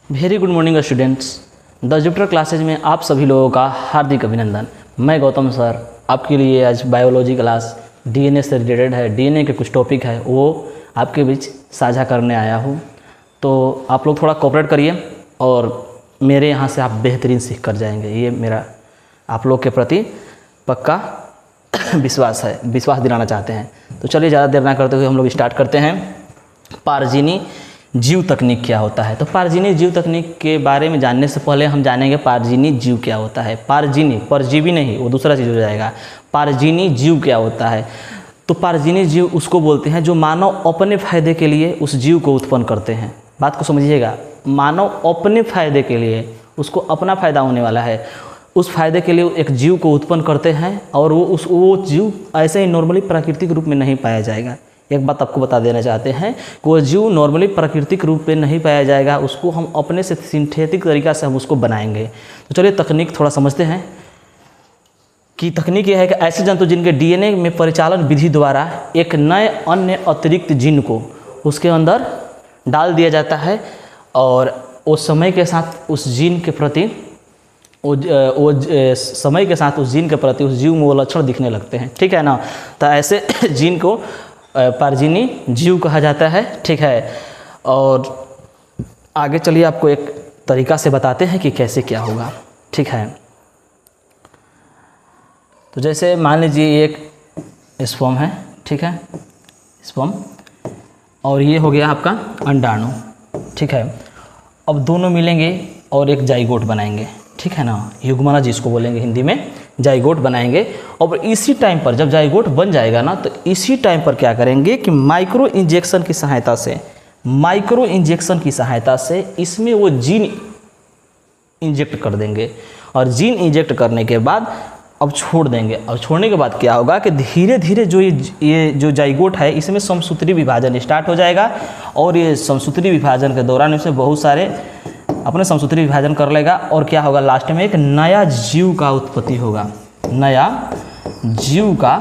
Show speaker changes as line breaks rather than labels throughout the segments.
Very good morning students. The Jupiter classes में आप सभी लोगों का हार्दिक अभिनंदन। मैं गौतम सर आपके लिए आज बायोलॉजी क्लास डीएनए से रिलेटेड है, डीएनए के कुछ टॉपिक है वो आपके बीच साझा करने आया हूँ। तो आप लोग थोड़ा कोऑपरेट करिए और मेरे यहाँ से आप बेहतरीन सीख कर जाएंगे, ये मेरा आप लोग के प्रति पक्का विश्वास है, विश्वास दिलाना चाहते हैं। तो चलिए ज़्यादा देर ना करते हुए हम लोग स्टार्ट करते हैं। पारजीनी जीव तकनीक क्या होता है। तो पारजीनी जीव तकनीक के बारे में जानने से पहले हम जानेंगे पारजीनी जीव क्या होता है। पारजीनी, परजीवी नहीं, वो दूसरा चीज़ हो जाएगा। पारजीनी जीव क्या होता है। तो पारजीनी जीव उसको बोलते हैं जो मानव अपने फायदे के लिए उस जीव को उत्पन्न करते हैं। बात को समझिएगा, मानव अपने फायदे के लिए, उसको अपना फायदा होने वाला है, उस फायदे के लिए एक जीव को उत्पन्न करते हैं और वो जीव ऐसे ही नॉर्मली प्राकृतिक रूप में नहीं पाया जाएगा। एक बात आपको बता देना चाहते हैं कि वो जीव नॉर्मली प्राकृतिक रूप में नहीं पाया जाएगा, उसको हम अपने से सिंथेटिक तरीका से हम उसको बनाएंगे। तो चलिए तकनीक थोड़ा समझते हैं कि तकनीक यह है कि ऐसे जंतु जिनके डीएनए में परिचालन विधि द्वारा एक नए अन्य अतिरिक्त जीन को उसके अंदर डाल दिया जाता है और वो समय के साथ उस जीन के प्रति समय के साथ उस जीन के प्रति उस जीव में वो लक्षण दिखने लगते हैं, ठीक है ना। तो ऐसे जीन को पारजीनी जीव कहा जाता है, ठीक है। और आगे चलिए आपको एक तरीका से बताते हैं कि कैसे क्या होगा, ठीक है। तो जैसे मान लीजिए एक स्पर्म है, ठीक है, स्पर्म, और ये हो गया आपका अंडाणु, ठीक है। अब दोनों मिलेंगे और एक जाइगोट बनाएंगे, ठीक है ना, युग्मनज जिसको बोलेंगे हिंदी में, जाइगोट बनाएंगे। और इसी टाइम पर जब जाइगोट बन जाएगा ना, तो इसी टाइम पर क्या करेंगे कि माइक्रो इंजेक्शन की सहायता से इसमें वो जीन इंजेक्ट कर देंगे और जीन इंजेक्ट करने के बाद अब छोड़ देंगे। और छोड़ने के बाद क्या होगा कि धीरे धीरे जो ये जो जाइगोट है इसमें समसूत्री विभाजन स्टार्ट हो जाएगा और ये समसूत्री विभाजन के दौरान इसमें बहुत सारे अपने समसूत्री विभाजन कर लेगा और क्या होगा, लास्ट में एक नया जीव का उत्पत्ति होगा, नया जीव का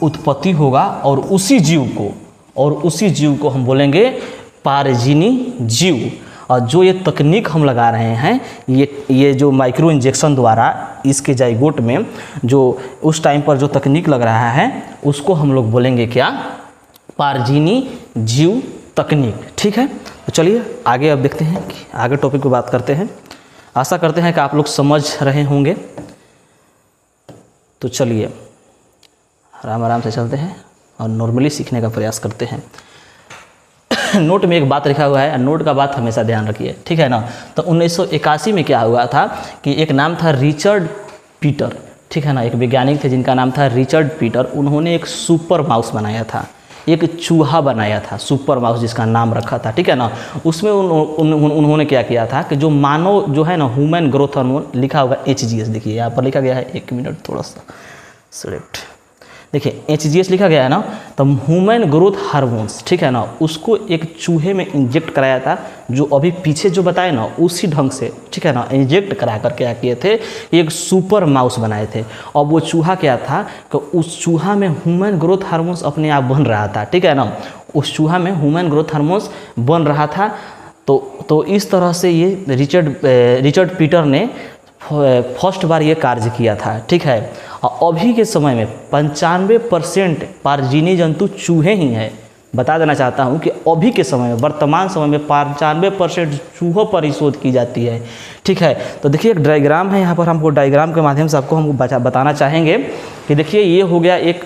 उत्पत्ति होगा और उसी जीव को हम बोलेंगे पारजीनी जीव। और जो ये तकनीक हम लगा रहे हैं, ये जो माइक्रो इंजेक्शन द्वारा इसके जाइगोट में जो उस टाइम पर जो तकनीक लग रहा है उसको हम लोग बोलेंगे क्या, पारजीनी जीव तकनीक, ठीक है। तो चलिए आगे अब देखते हैं कि आगे टॉपिक पे बात करते हैं। आशा करते हैं कि आप लोग समझ रहे होंगे। तो चलिए आराम आराम से चलते हैं और नॉर्मली सीखने का प्रयास करते हैं। नोट में एक बात लिखा हुआ है, नोट का बात हमेशा ध्यान रखिए, ठीक है ना। तो 1981 में क्या हुआ था कि एक नाम था रिचर्ड पीटर, ठीक है ना, एक वैज्ञानिक थे जिनका नाम था रिचर्ड पीटर। उन्होंने एक सुपर माउस बनाया था, एक चूहा बनाया था, सुपर माउस जिसका नाम रखा था, ठीक है ना। उसमें उन्होंने क्या किया था कि जो मानव जो है ना, ह्यूमन ग्रोथ हार्मोन लिखा होगा HGS, देखिए यहाँ पर लिखा गया है, एक मिनट थोड़ा सा सिलेक्ट, देखिए HGS लिखा गया है ना, तो ह्यूमन ग्रोथ हार्मोन्स, ठीक है ना, उसको एक चूहे में इंजेक्ट कराया था, जो अभी पीछे जो बताए ना उसी ढंग से, ठीक है ना, इंजेक्ट करा कर क्या किए थे, एक सुपर माउस बनाए थे। और वो चूहा क्या था कि उस चूहा में ह्यूमन ग्रोथ हार्मोन्स अपने आप बन रहा था, ठीक है ना, उस चूहा में ह्यूमन ग्रोथ हार्मोन्स बन रहा था। तो इस तरह से ये रिचर्ड पीटर ने फर्स्ट बार ये कार्य किया था, ठीक है। और अभी के समय में 95% पारजीनी जंतु चूहे ही हैं। बता देना चाहता हूँ कि अभी के समय में, वर्तमान समय में 95% चूहों पर ही शोध की जाती है, ठीक है। तो देखिए एक डायग्राम है यहाँ पर, हमको डायग्राम के माध्यम से आपको हम बताना चाहेंगे कि देखिए ये हो गया एक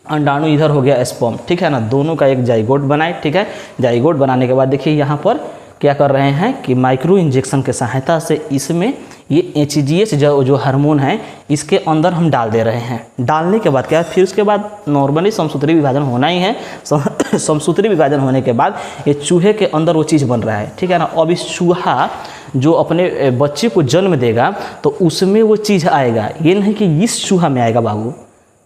अंडाणु, इधर हो गया स्पर्म, ठीक है ना, दोनों का एक जाइगोट बनाए, ठीक है। जाइगोट बनाने के बाद देखिए यहाँ पर क्या कर रहे हैं कि माइक्रो इंजेक्शन के सहायता से इसमें ये HGS जो हार्मोन है इसके अंदर हम डाल दे रहे हैं। डालने के बाद क्या है, फिर उसके बाद नॉर्मली समसूत्री विभाजन होना ही है। समसूत्री विभाजन होने के बाद ये चूहे के अंदर वो चीज़ बन रहा है, ठीक है ना। अब इस चूहा जो अपने बच्चे को जन्म देगा तो उसमें वो चीज़ आएगा, ये नहीं कि इस चूहा में आएगा बाबू,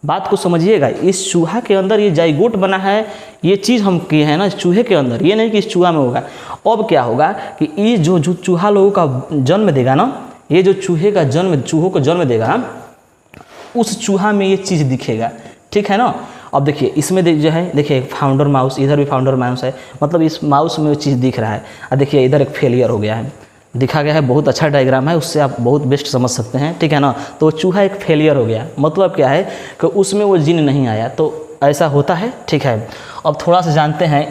बात को समझिएगा। इस चूहा के अंदर ये जाइगोट बना है, ये चीज़ हम किए हैं ना इस चूहे के अंदर, ये नहीं कि इस चूहा में होगा। अब क्या होगा कि ये जो चूहा लोगों का जन्म देगा ना, ये जो चूहों को जन्म देगा, उस चूहा में ये चीज़ दिखेगा, ठीक है ना। अब देखिए इसमें जो है, देखिए फाउंडर माउस, इधर भी फाउंडर माउस है, मतलब इस माउस में वो चीज़ दिख रहा है। और देखिए इधर एक फेलियर हो गया है, दिखा गया है, बहुत अच्छा डायग्राम है, उससे आप बहुत बेस्ट समझ सकते हैं, ठीक है ना। तो चूहा एक फेलियर हो गया, मतलब क्या है कि उसमें वो जीन नहीं आया, तो ऐसा होता है, ठीक है। अब थोड़ा सा जानते हैं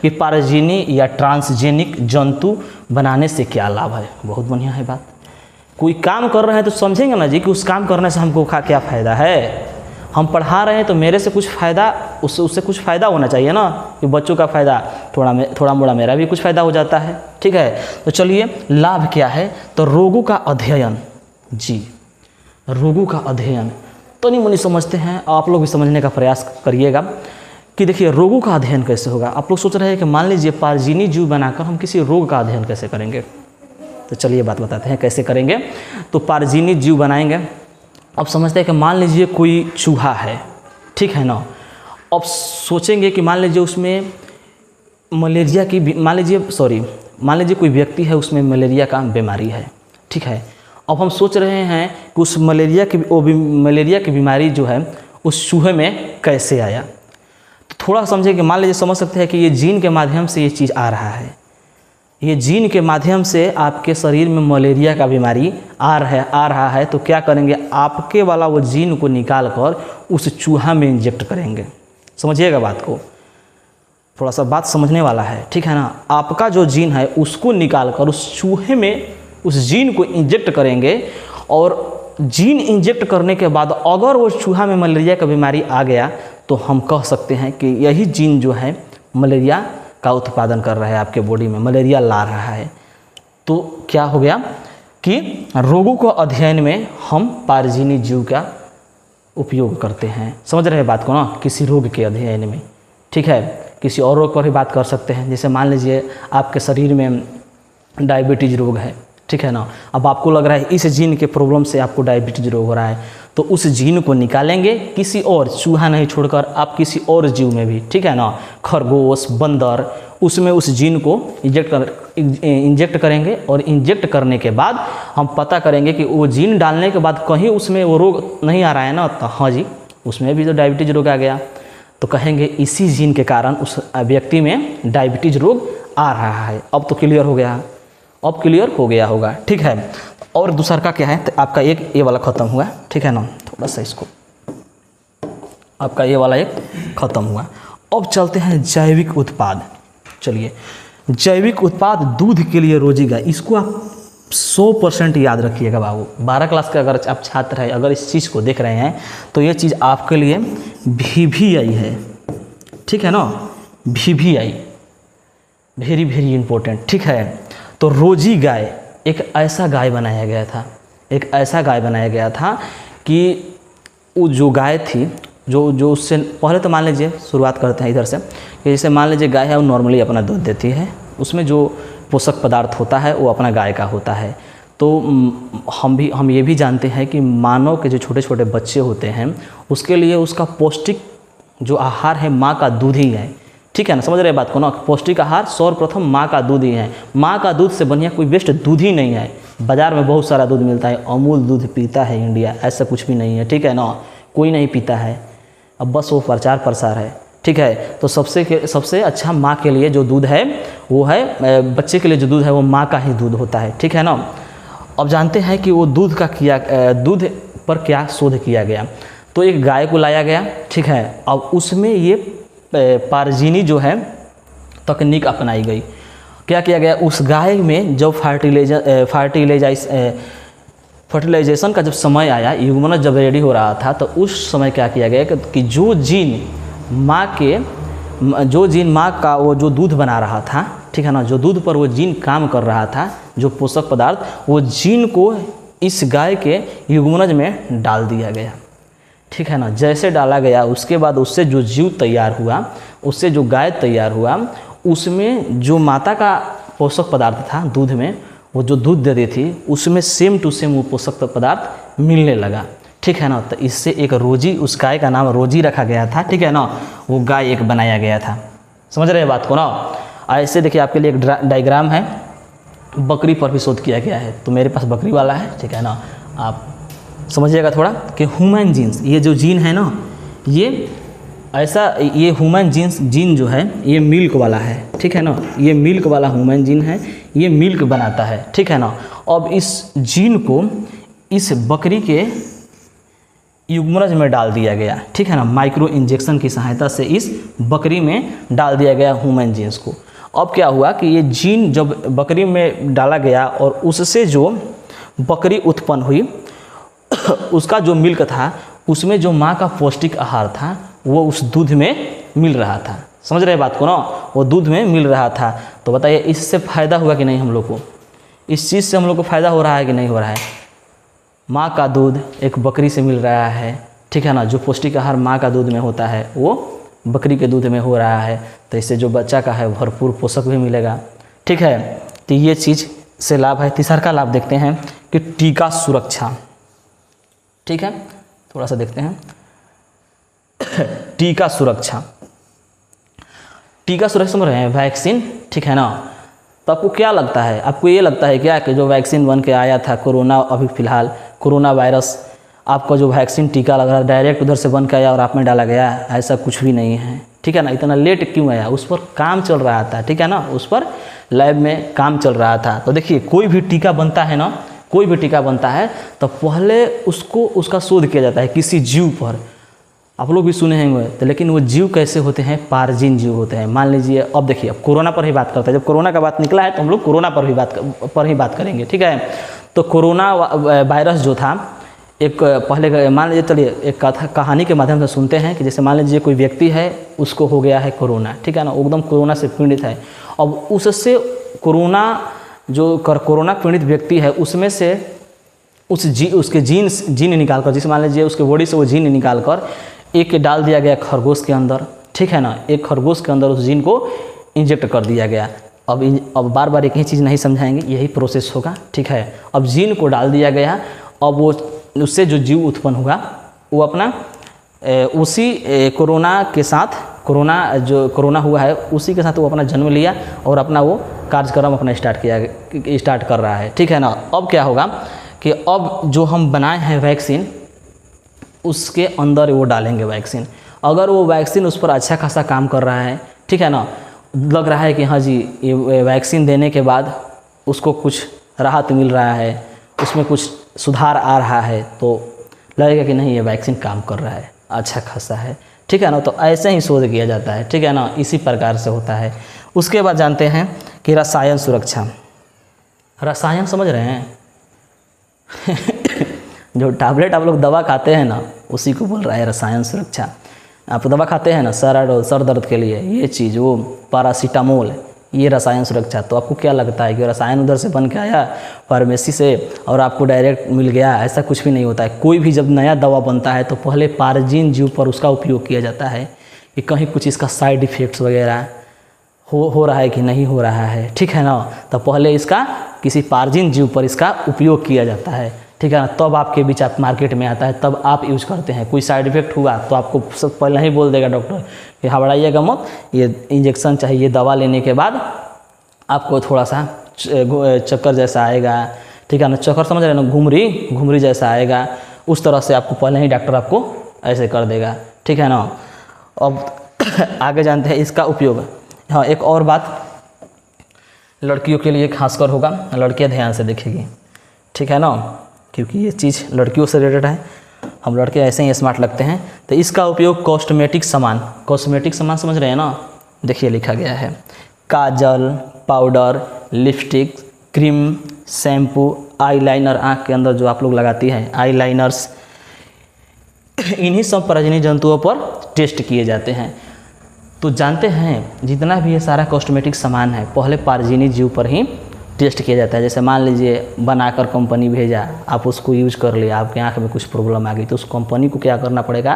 कि पारजीनी या ट्रांसजेनिक जंतु बनाने से क्या लाभ है। बहुत बढ़िया है बात। कोई काम कर रहे हैं तो समझेंगे ना जी कि उस काम करने से हमको क्या फ़ायदा है। हम पढ़ा रहे हैं तो मेरे से कुछ फ़ायदा, उससे कुछ फ़ायदा होना चाहिए ना, कि बच्चों का फ़ायदा थोड़ा मोड़ा मेरा भी कुछ फ़ायदा हो जाता है, ठीक है। तो चलिए लाभ क्या है, तो रोगों का अध्ययन, जी रोगों का अध्ययन तो नहीं मुनि समझते हैं, आप लोग भी समझने का प्रयास करिएगा कि देखिए रोगों का अध्ययन कैसे होगा। आप लोग सोच रहे हैं कि मान लीजिए पारजीनी जीव बनाकर हम किसी रोग का अध्ययन कैसे करेंगे, तो चलिए बात बताते हैं कैसे करेंगे। तो पारजीनी जीव बनाएंगे। अब समझते हैं कि मान लीजिए कोई चूहा है, ठीक है ना। अब सोचेंगे कि मान लीजिए उसमें मलेरिया की, मान लीजिए कोई व्यक्ति है उसमें मलेरिया का बीमारी है, ठीक है। अब हम सोच रहे हैं कि उस मलेरिया की बीमारी जो है उस चूहे में कैसे आया। तो थोड़ा समझे कि मान लीजिए समझ सकते हैं कि ये जीन के माध्यम से ये चीज़ आ रहा है, ये जीन के माध्यम से आपके शरीर में मलेरिया का बीमारी आ रहा है। तो क्या करेंगे, आपके वाला वो जीन को निकाल कर उस चूहा में इंजेक्ट करेंगे। समझिएगा बात को, थोड़ा सा बात समझने वाला है, ठीक है ना। आपका जो जीन है उसको निकाल कर उस चूहे में उस जीन को इंजेक्ट करेंगे, और जीन इंजेक्ट करने के बाद अगर वो चूहा में मलेरिया का बीमारी आ गया तो हम कह सकते हैं कि यही जीन जो है मलेरिया का उत्पादन कर रहा है, आपके बॉडी में मलेरिया ला रहा है। तो क्या हो गया कि रोगों को अध्ययन में हम पारजीनी जीव का उपयोग करते हैं। समझ रहे हैं बात को ना, किसी रोग के अध्ययन में, ठीक है। किसी और रोग पर भी बात कर सकते हैं, जैसे मान लीजिए आपके शरीर में डायबिटीज़ रोग है, ठीक है ना। अब आपको लग रहा है इस जीन के प्रॉब्लम से आपको डायबिटीज़ रोग हो रहा है, तो उस जीन को निकालेंगे, किसी और चूहा नहीं छोड़कर आप किसी और जीव में भी, ठीक है ना, खरगोश, बंदर, उसमें उस जीन को इंजेक्ट करेंगे। और इंजेक्ट करने के बाद हम पता करेंगे कि वो जीन डालने के बाद कहीं उसमें वो रोग नहीं आ रहा है ना, तो हाँ जी उसमें भी तो डायबिटीज़ रोग आ गया, तो कहेंगे इसी जीन के कारण उस व्यक्ति में डायबिटीज़ रोग आ रहा है। अब तो क्लियर हो गया, अब क्लियर हो गया होगा, ठीक है। और दूसरा का क्या है, तो आपका एक ये वाला ख़त्म हुआ, ठीक है ना। थोड़ा सा इसको, आपका ये वाला एक ख़त्म हुआ। अब चलते हैं जैविक उत्पाद। चलिए जैविक उत्पाद दूध के लिए रोजी गाय, इसको आप 100% याद रखिएगा बाबू। 12 क्लास के अगर आप छात्र हैं, अगर इस चीज़ को देख रहे हैं तो ये चीज़ आपके लिए VVI है, ठीक है ना। VVI वेरी वेरी इंपॉर्टेंट, ठीक है। तो रोजी गाय एक ऐसा गाय बनाया गया था कि वो जो गाय थी, जो उससे पहले, तो मान लीजिए शुरुआत करते हैं इधर से, कि जैसे मान लीजिए गाय है वो नॉर्मली अपना दूध देती है, उसमें जो पोषक पदार्थ होता है वो अपना गाय का होता है। तो हम ये भी जानते हैं कि मानव के जो छोटे छोटे बच्चे होते हैं उसके लिए उसका पौष्टिक जो आहार है माँ का दूध ही है, ठीक है ना। समझ रहे बात को ना, पौष्टिक आहार सर्वप्रथम माँ का दूध ही है। माँ का दूध से बढ़िया कोई बेस्ट दूध ही नहीं है। बाज़ार में बहुत सारा दूध मिलता है, अमूल दूध पीता है इंडिया, ऐसा कुछ भी नहीं है, ठीक है ना, कोई नहीं पीता है, अब बस वो प्रचार प्रसार है, ठीक है। तो सबसे अच्छा माँ के लिए जो दूध है वो है, बच्चे के लिए जो दूध है वो माँ का ही दूध होता है, ठीक है ना। अब जानते हैं कि वो दूध पर क्या शोध किया गया। तो एक गाय को लाया गया, ठीक है। अब उसमें ये पारजीनी जो है तकनीक अपनाई गई। क्या किया गया, उस गाय में जब फर्टिलाइजेशन का जब समय आया, युग्मनज जब रेडी हो रहा था, तो उस समय क्या किया गया कि जो जीन माँ का वो जो दूध बना रहा था, ठीक है ना, जो दूध पर वो जीन काम कर रहा था, जो पोषक पदार्थ, वो जीन को इस गाय के युग्मनज में डाल दिया गया, ठीक है ना। जैसे डाला गया उसके बाद उससे जो जीव तैयार हुआ, उससे जो गाय तैयार हुआ, उसमें जो माता का पोषक पदार्थ था दूध में, वो जो दूध दे रही थी उसमें सेम टू सेम वो पोषक पदार्थ मिलने लगा, ठीक है ना। तो इससे एक रोजी, उस गाय का नाम रोजी रखा गया था, ठीक है ना। वो गाय एक बनाया गया था। समझ रहे हैं बात को ना। ऐसे देखिए आपके लिए एक डायग्राम है, बकरी पर भी शोध किया गया है, तो मेरे पास बकरी वाला है, ठीक है ना। आप समझिएगा थोड़ा कि ह्यूमन जीन्स, ये जो जीन है ना, ये ऐसा ये ह्यूमन जीन जो है ये मिल्क वाला है, ठीक है ना, ये मिल्क वाला ह्यूमन जीन है, ये मिल्क बनाता है, ठीक है ना। अब इस जीन को इस बकरी के युग्मनज में डाल दिया गया, ठीक है ना, माइक्रो इंजेक्शन की सहायता से इस बकरी में डाल दिया गया ह्यूमन जीन्स को। अब क्या हुआ कि ये जीन जब बकरी में डाला गया और उससे जो बकरी उत्पन्न हुई उसका जो मिल्क था उसमें जो माँ का पौष्टिक आहार था वो उस दूध में मिल रहा था। समझ रहे बात को ना, वो दूध में मिल रहा था। तो बताइए इससे फ़ायदा हुआ कि नहीं हम लोग को, इस चीज़ से हम लोग को फ़ायदा हो रहा है कि नहीं हो रहा है। माँ का दूध एक बकरी से मिल रहा है, ठीक है ना, जो पौष्टिक आहार माँ का दूध में होता है वो बकरी के दूध में हो रहा है, तो इससे जो बच्चा का है भरपूर पोषक भी मिलेगा, ठीक है। तो ये चीज़ से लाभ है। तीसरा का लाभ देखते हैं कि टीका सुरक्षा, ठीक है, थोड़ा सा देखते हैं टीका सुरक्षा। टीका सुरक्षा समझ रहे हैं, वैक्सीन, ठीक है ना। तो आपको क्या लगता है, आपको ये लगता है क्या कि जो वैक्सीन बन के आया था कोरोना, अभी फ़िलहाल कोरोना वायरस, आपका जो वैक्सीन टीका लग रहा है डायरेक्ट उधर से बन के आया और आप में डाला गया? ऐसा कुछ भी नहीं है, ठीक है ना। इतना लेट क्यों आया? उस पर काम चल रहा था, ठीक है ना, उस पर लैब में काम चल रहा था। तो देखिए कोई भी टीका बनता है ना, कोई भी टीका बनता है तो पहले उसका शोध किया जाता है किसी जीव पर। आप लोग भी सुने होंगे, तो लेकिन वो जीव कैसे होते हैं? पारजीन जीव होते हैं। मान लीजिए अब देखिए, अब कोरोना पर ही बात करते हैं, जब कोरोना का बात निकला है तो हम लोग कोरोना पर ही बात करेंगे, ठीक है। तो कोरोना वायरस जो था, एक पहले मान लीजिए, चलिए एक कहानी के माध्यम से सुनते हैं कि जैसे मान लीजिए कोई व्यक्ति है, उसको हो गया है कोरोना, ठीक है ना, एकदम कोरोना से पीड़ित है। अब उससे कोरोना पीड़ित व्यक्ति है उसमें से उसके जीन निकाल कर, जैसे मान लीजिए उसके बॉडी से वो जीन निकाल कर एक डाल दिया गया खरगोश के अंदर, ठीक है ना, एक खरगोश के अंदर उस जीन को इंजेक्ट कर दिया गया। अब बार बार एक ही चीज़ नहीं समझाएंगे, यही प्रोसेस होगा, ठीक है। अब जीन को डाल दिया गया, अब वो उससे जो जीव उत्पन्न हुआ वो अपना उसी कोरोना के साथ, कोरोना हुआ है उसी के साथ वो अपना जन्म लिया और अपना वो कार्यक्रम अपना स्टार्ट कर रहा है, ठीक है ना। अब क्या होगा कि अब जो हम बनाए हैं वैक्सीन, उसके अंदर वो डालेंगे वैक्सीन। अगर वो वैक्सीन उस पर अच्छा खासा काम कर रहा है, ठीक है ना, लग रहा है कि हाँ जी ये वैक्सीन देने के बाद उसको कुछ राहत मिल रहा है, उसमें कुछ सुधार आ रहा है, तो लगेगा कि नहीं ये वैक्सीन काम कर रहा है, अच्छा खासा है, ठीक है ना। तो ऐसे ही शोध किया जाता है, ठीक है ना, इसी प्रकार से होता है। उसके बाद जानते हैं कि रसायन सुरक्षा। रसायन समझ रहे हैं जो टैबलेट आप लोग दवा खाते हैं ना, उसी को बोल रहा है रसायन सुरक्षा। आप दवा खाते हैं ना सर दर्द के लिए, ये चीज़ वो पैरासीटामोल, ये रसायन सुरक्षा। तो आपको क्या लगता है कि रसायन उधर से बन के आया फार्मेसी से और आपको डायरेक्ट मिल गया? ऐसा कुछ भी नहीं होता है। कोई भी जब नया दवा बनता है तो पहले पारजीन जीव पर उसका उपयोग किया जाता है कि कहीं कुछ इसका साइड इफ़ेक्ट्स वगैरह हो रहा है कि नहीं हो रहा है, ठीक है ना। तो पहले इसका किसी पारजीन जीव पर इसका उपयोग किया जाता है, ठीक है ना, तब आपके बीच आप मार्केट में आता है, तब आप यूज करते हैं। कोई साइड इफेक्ट हुआ तो आपको सब पहले ही बोल देगा डॉक्टर कि घबराइएगा मत, ये इंजेक्शन चाहिए, दवा लेने के बाद आपको थोड़ा सा चक्कर जैसा आएगा, ठीक है ना, चक्कर समझ रहे हैं ना, घुमरी जैसा आएगा, उस तरह से आपको पहले ही डॉक्टर आपको ऐसे कर देगा, ठीक है ना। अब आगे जानते हैं इसका उपयोग। हाँ, एक और बात लड़कियों के लिए खासकर होगा, लड़कियाँ ध्यान से देखेगी, ठीक है ना, क्योंकि ये चीज़ लड़कियों से रिलेटेड है, हम लड़के ऐसे ही स्मार्ट लगते हैं। तो इसका उपयोग कॉस्मेटिक सामान समझ रहे हैं ना, देखिए लिखा गया है kajal, powder, lipstick, cream, shampoo, eyeliner, आँख के अंदर जो आप लोग लगाती हैं आईलाइनर्स, इन्हीं सब परजीवी जंतुओं पर टेस्ट किए जाते हैं। तो जानते हैं जितना भी ये सारा कॉस्मेटिक सामान है पहले परजीवी जीव पर ही टेस्ट किया जाता है। जैसे मान लीजिए बनाकर कंपनी भेजा, आप उसको यूज कर लिया, आपके आंख में कुछ प्रॉब्लम आ गई, तो उस कंपनी को क्या करना पड़ेगा,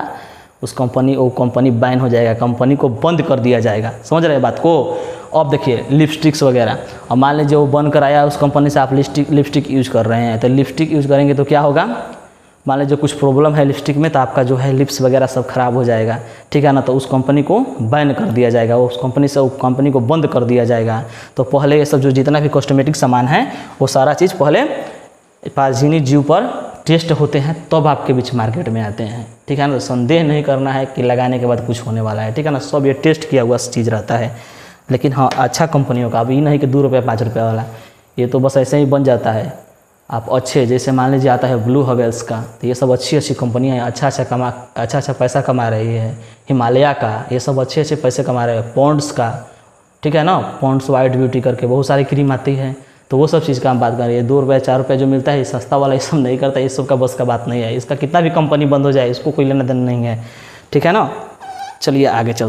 वो कंपनी बैन हो जाएगा, कंपनी को बंद कर दिया जाएगा। समझ रहे हैं बात को। अब देखिए लिपस्टिक्स वगैरह, अब मान लीजिए वो बंद कर आया, उस कंपनी से आप लिपस्टिक यूज कर रहे हैं, तो लिपस्टिक यूज करेंगे तो क्या होगा, मान लीजिए कुछ प्रॉब्लम है लिपस्टिक में, तो आपका जो है लिप्स वगैरह सब खराब हो जाएगा, ठीक है ना, तो उस कंपनी को बैन कर दिया जाएगा, उस कंपनी को बंद कर दिया जाएगा। तो पहले ये सब जो जितना भी कॉस्मेटिक सामान है वो सारा चीज़ पहले परजीवी जीव पर टेस्ट होते हैं तब आपके बीच मार्केट में आते हैं, ठीक है ना। संदेह नहीं करना है कि लगाने के बाद कुछ होने वाला है, ठीक है ना। सब ये टेस्ट किया हुआ चीज़ रहता है। लेकिन हाँ, अच्छा कंपनियों का, अब ये नहीं कि 2 रुपये 5 रुपये वाला, ये तो बस ऐसे ही बन जाता है। आप अच्छे, जैसे मान लीजिए आता है ब्लू हेवेल्स का, तो ये सब अच्छी अच्छी कंपनियाँ हैं, अच्छा पैसा कमा रही है। हिमालय का, ये सब अच्छे अच्छे पैसे कमा रहे हैं। पॉन्ड्स का, ठीक है ना, पॉन्ड्स वाइट ब्यूटी करके बहुत सारी क्रीम आती है, तो वो सब चीज़ का हम बात कर रहे हैं। 2 रुपये 4 रुपये जो मिलता है, ये सस्ता वाला ये सब नहीं करता, ये सब का बस का बात नहीं है। इसका कितना भी कंपनी बंद हो जाए, इसको कोई लेना देना नहीं है, ठीक है ना। चलिए आगे चल